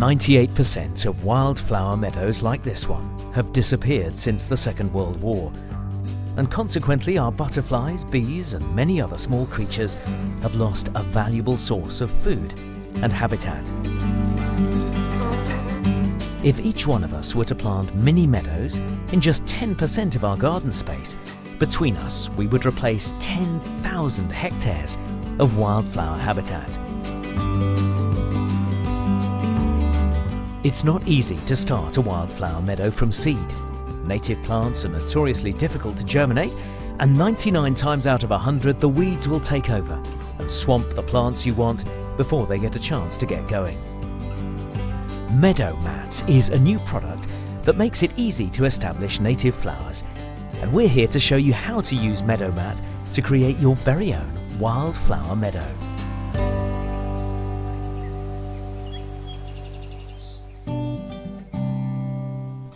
98% of wildflower meadows like this one have disappeared since the Second World War, and consequently our butterflies, bees and many other small creatures have lost a valuable source of food and habitat. If each one of us were to plant mini meadows in just 10% of our garden space, between us we would replace 10,000 hectares of wildflower habitat. It's not easy to start a wildflower meadow from seed. Native plants are notoriously difficult to germinate, and 99 times out of 100 the weeds will take over and swamp the plants you want before they get a chance to get going. MeadowMat is a new product that makes it easy to establish native flowers, and we're here to show you how to use MeadowMat to create your very own wildflower meadow.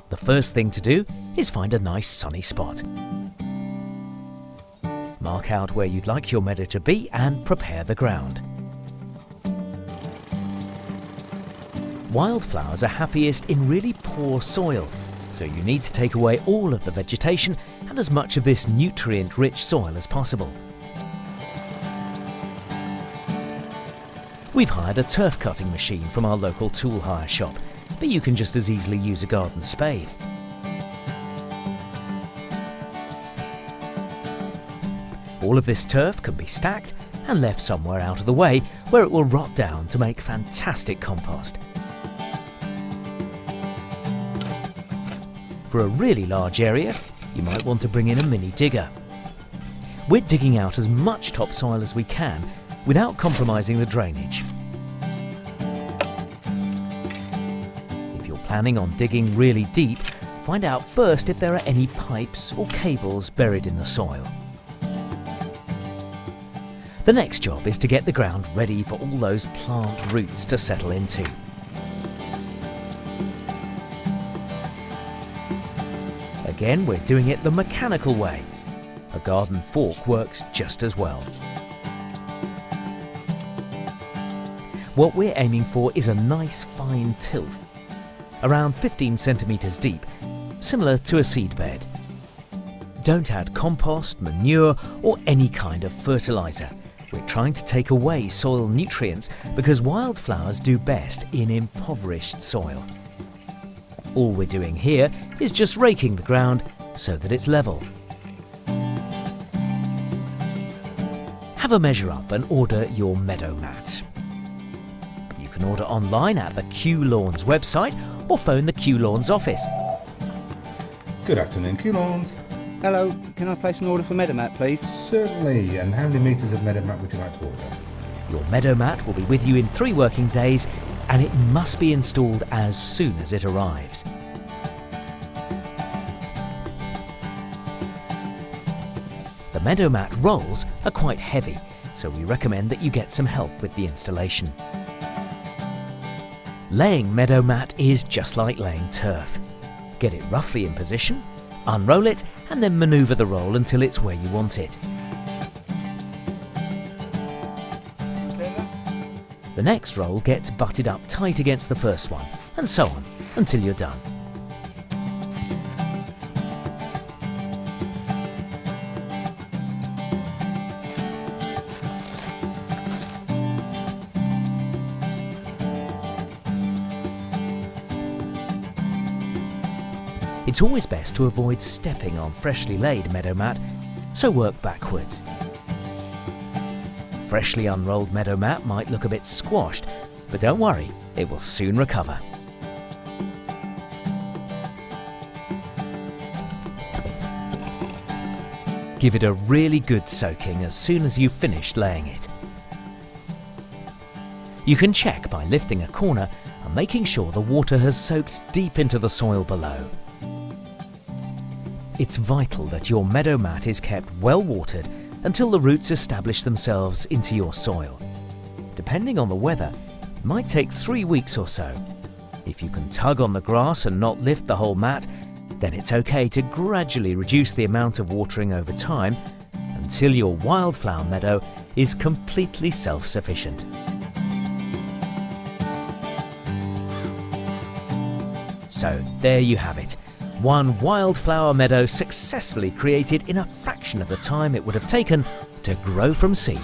The first thing to do is find a nice sunny spot. Mark out where you'd like your meadow to be and prepare the ground. Wildflowers are happiest in really poor soil, so you need to take away all of the vegetation and as much of this nutrient-rich soil as possible. We've hired a turf cutting machine from our local tool hire shop, but you can just as easily use a garden spade. All of this turf can be stacked and left somewhere out of the way where it will rot down to make fantastic compost. For a really large area, you might want to bring in a mini digger. We're digging out as much topsoil as we can without compromising the drainage. If you're planning on digging really deep, find out first if there are any pipes or cables buried in the soil. The next job is to get the ground ready for all those plant roots to settle into. Again, we're doing it the mechanical way. A garden fork works just as well. What we're aiming for is a nice fine tilth, around 15 centimetres deep, similar to a seed bed. Don't add compost, manure or any kind of fertiliser. We're trying to take away soil nutrients because wildflowers do best in impoverished soil. All we're doing here is just raking the ground so that it's level. Have a measure up and order your MeadowMat. You can order online at the Kew Lawns website or phone the Kew Lawns office. Good afternoon, Kew Lawns. Hello, can I place an order for MeadowMat, please? Certainly, and how many metres of MeadowMat would you like to order? Your MeadowMat will be with you in 3 working days, and it must be installed as soon as it arrives. The MeadowMat rolls are quite heavy, so we recommend that you get some help with the installation. Laying MeadowMat is just like laying turf. Get it roughly in position, unroll it, and then manoeuvre the roll until it's where you want it. The next roll gets butted up tight against the first one, and so on, until you're done. It's always best to avoid stepping on freshly laid MeadowMat, so work backwards. Freshly unrolled MeadowMat might look a bit squashed, but don't worry, it will soon recover. Give it a really good soaking as soon as you've finished laying it. You can check by lifting a corner and making sure the water has soaked deep into the soil below. It's vital that your MeadowMat is kept well watered until the roots establish themselves into your soil. Depending on the weather, it might take 3 weeks or so. If you can tug on the grass and not lift the whole mat, then it's okay to gradually reduce the amount of watering over time until your wildflower meadow is completely self-sufficient. So there you have it. One wildflower meadow successfully created in a fraction of the time it would have taken to grow from seed.